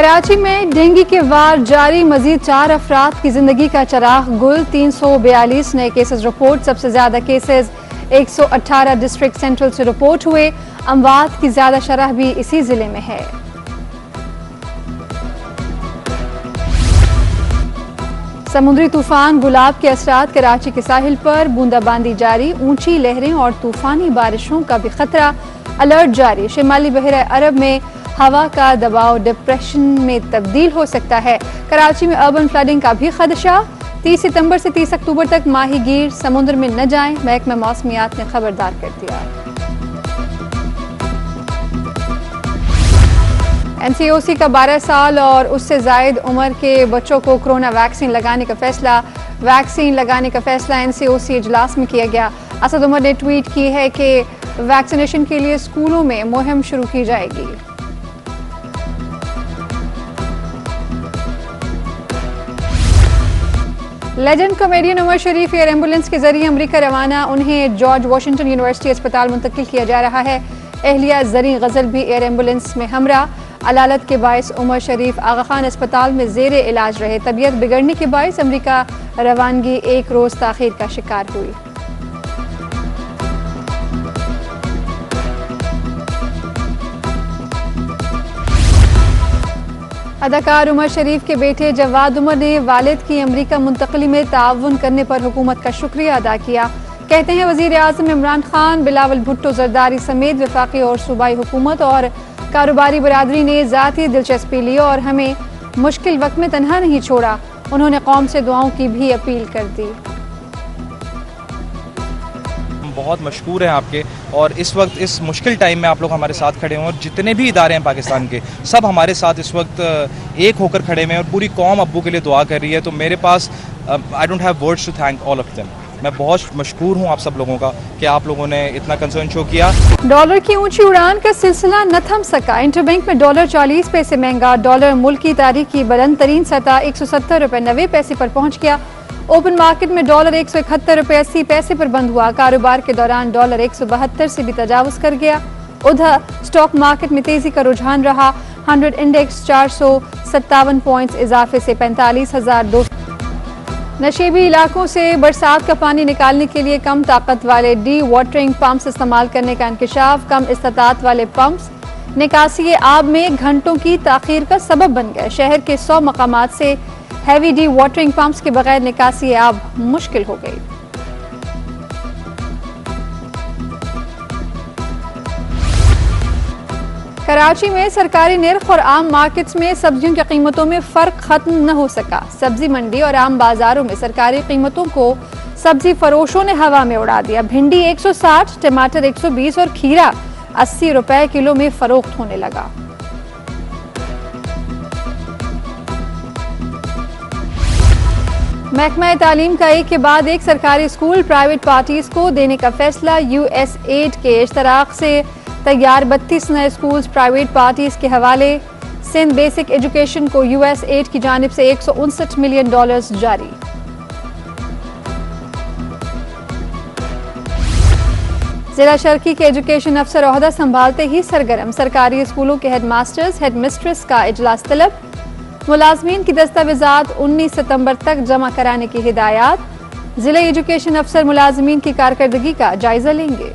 कराची में डेंगू के वार जारी, मजीद 4 अफराद की जिंदगी का चराग गुल। 342 नए केसेस रिपोर्ट। सबसे ज्यादा केसेस 118 डिस्ट्रिक्ट सेंट्रल से रिपोर्ट हुए। अमवात की ज्यादा शरह भी इसी जिले में है। समुद्री तूफान गुलाब के असरात कराची के साहिल पर, बूंदाबांदी जारी। ऊंची लहरें और तूफानी बारिशों का भी खतरा। अलर्ट जारी। शिमाली बहरा अरब में हवा का दबाव डिप्रेशन में तब्दील हो सकता है। कराची में अर्बन फ्लडिंग का भी खदशा। 30 सितंबर से 30 अक्टूबर तक माहीगीर समुद्र में न जाएं, महकमा मौसमियात ने खबरदार कर दिया। NCOC का 12 साल और उससे जायद उम्र के बच्चों को कोरोना वैक्सीन लगाने का फैसला NCOC इजलास में किया गया। असद उमर ने ट्वीट की है कि वैक्सीनेशन के लिए स्कूलों में मुहिम शुरू की जाएगी। लेजेंड कॉमेडियन उमर शरीफ एयर एम्बुलेंस के जरिए अमेरिका रवाना। उन्हें जॉर्ज वाशिंगटन यूनिवर्सिटी अस्पताल मुंतकिल किया जा रहा है। एहलिया जरी गजल भी एयर एम्बुलेंस में हमरा। अलालत के बायस उमर शरीफ आगा खान अस्पताल में जेरे इलाज रहे। तबीयत बिगड़ने के बायस अमेरिका रवानगी 1 रोज ताखीर का शिकार हुई। अदाकार उमर शरीफ के बेटे जवाद उमर ने वालिद की अमेरिका मुंतकली में ताउन करने पर हुकूमत का शुक्रिया अदा किया। कहते हैं वजीर आज़म इमरान खान, बिलावल भुट्टो जरदारी समेत वफाकी और सूबाई हुकूमत और कारोबारी बरादरी ने ज़ाती दिलचस्पी ली और हमें मुश्किल वक्त में तन्हा नहीं छोड़ा। उन्होंने कौम से दुआओं की भी अपील कर दी। बहुत मशकूर हैं आपके, और इस वक्त इस मुश्किल टाइम में आप लोग हमारे साथ खड़े हैं और जितने भी इदारे हैं पाकिस्तान के सब हमारे साथ इस वक्त एक होकर खड़े हैं और पूरी कौम अब्बू के लिए दुआ कर रही है। तो मेरे पास I don't have words to thank all of them. मैं बहुत मशकूर हूँ आप सब लोगों का कि आप लोगों ने इतना कंसर्न शो किया। डॉलर की ऊंची उड़ान का सिलसिला न थम सका। इंटरबैंक में डॉलर 40 पैसे महंगा। डॉलर मुल्क की तारीख की बुलंद तरीन सतह 170 रुपये 90 पैसे पर पहुंच गया। ओपन मार्केट में डॉलर 171 रुपये 80 पैसे पर बंद हुआ। कारोबार के दौरान डॉलर 172 से भी तजावुज कर गया। उधर स्टॉक मार्केट में तेजी का रुझान रहा। 100 इंडेक्स 457 पॉइंट्स इजाफे से 45,200। नशेबी इलाकों से बरसात का पानी निकालने के लिए कम ताकत वाले डी वाटरिंग पंप्स इस्तेमाल करने का इंकशाफ। कम इस्तात वाले पंप्स निकासी आब में घंटों की ताखीर का सबब बन गए। शहर के 100 मकामात से हैवी डी वाटरिंग पंप्स के बगैर निकासी आब मुश्किल हो गई। कराची में सरकारी निर्ख और आम मार्केट्स में सब्जियों की कीमतों में फर्क खत्म न हो सका। सब्जी मंडी और आम बाजारों में सरकारी कीमतों को सब्जी फरोशों ने हवा में उड़ा दिया। भिंडी 160, टमाटर 120 और खीरा 80 रुपए किलो में फरोख्त होने लगा। महकमा तालीम का एक के बाद एक सरकारी स्कूल प्राइवेट पार्टीज को देने का फैसला। USAID के इश्तराक से तैयार 32 नए स्कूल्स प्राइवेट पार्टीज के हवाले। सिंध बेसिक एजुकेशन को USAID की जानिब से $159 मिलियन जारी। जिला शर्की के एजुकेशन अफसर ओहदा संभालते ही सरगर्म। सरकारी स्कूलों के हेडमास्टर्स हेडमिस्ट्रेस का इजलास तलब। मुलाजमीन की दस्तावेजात 19 सितंबर तक जमा कराने की हिदायत। जिला एजुकेशन अफसर मुलाजमीन की कारकर्दगी का जायजा लेंगे।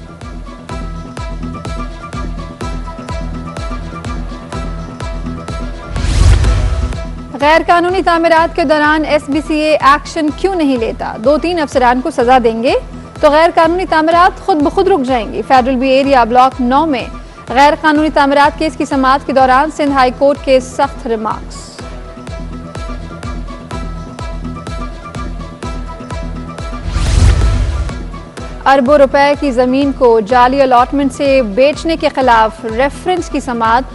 गैर कानूनी तामीरात के दौरान SBCA एक्शन क्यों नहीं लेता? 2-3 अफसरान को सजा देंगे तो गैर कानूनी तामीरात खुद ब खुद रुक जाएंगी। फेडरल बी एरिया ब्लॉक 9 में गैर कानूनी तामीरात केस की समाअत के दौरान सिंध हाई कोर्ट के सख्त रिमार्क्स। अरबों रुपए की जमीन को जाली अलॉटमेंट से बेचने के खिलाफ रेफरेंस की समाअत।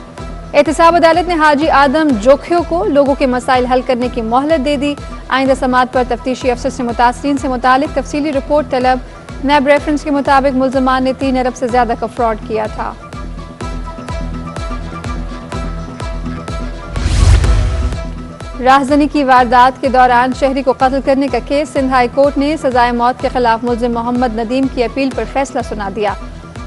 एहतसाब अदालत ने हाजी आदम जोखियों को लोगों के मसाइल हल करने की मोहलत दे दी। आइंदा समाअत पर तफ्तीशी अफसर से मुतासरीन से मुतालिक तफसीली रिपोर्ट तलब। नैब रेफरेंस के मुताबिक मुल्जमान ने 3 अरब से ज्यादा का फ्रॉड किया था। राहजनी की वारदात के दौरान शहरी को कत्ल करने का केस। सिंध हाई कोर्ट ने सजाए मौत के खिलाफ मुल्जिम मोहम्मद नदीम की अपील पर फैसला सुना दिया।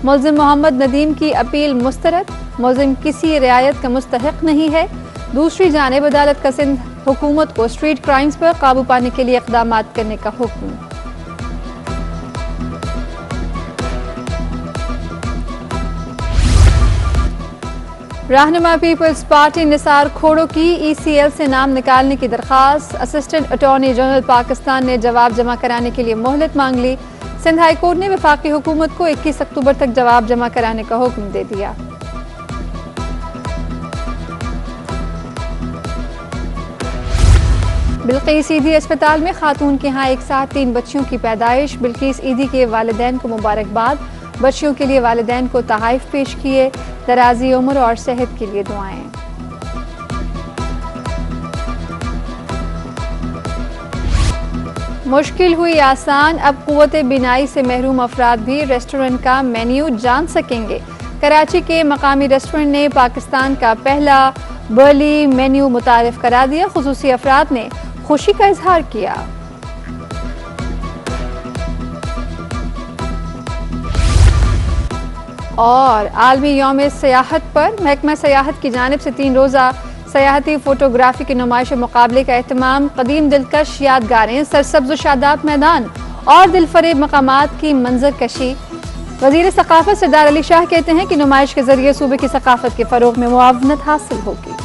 मुल्जिम मोहम्मद नदीम की अपील मुस्तरद। मुल्जिम किसी रियायत का मुस्तहिक नहीं है। दूसरी जानिब अदालत का सिंध हुकूमत को स्ट्रीट क्राइम्स पर काबू पाने के लिए इक़दाम करने का हुक्म। रहनुमा पीपल्स पार्टी निसार खोड़ो की ECL से नाम निकालने की दरख्वास्त। असिस्टेंट अटॉर्नी जनरल पाकिस्तान ने जवाब जमा कराने के लिए मोहलत मांग ली। सिंध हाई कोर्ट ने वफाकी हुकूमत को 21 अक्टूबर तक जवाब जमा कराने का हुक्म दे दिया। बिल्किस ईदी अस्पताल में खातून के यहाँ एक साथ 3 बच्चियों की पैदाइश। बिल्किस ईदी के वालिदैन को मुबारकबाद। बच्चियों के लिए वालिदैन को तहाइफ पेश किए। दराजी उम्र और सेहत के लिए दुआएं। मुश्किल हुई आसान, अब कुव्वत बिनाई से महरूम अफराद भी रेस्टोरेंट का मेन्यू जान सकेंगे। कराची के मकामी रेस्टोरेंट ने पाकिस्तान का पहला बर्ली मेन्यू मुतारिफ करा दिया। खुसूसी अफराद ने खुशी का इजहार किया। और आलमी यौम सयाहत पर महकमा सयाहत की जानिब से 3 रोज़ा सयाहती फोटोग्राफी की नुमाइश मुकाबले का एहतमाम। कदीम दिलकश यादगारें, सरसब्ज व शादाब मैदान और दिलफरेब मकामात की मंजर कशी। वज़ीर सकाफत सरदार अली शाह कहते हैं कि नुमाइश के जरिए सूबे की सकाफत के फरोग में मुआवनत हासिल होगी।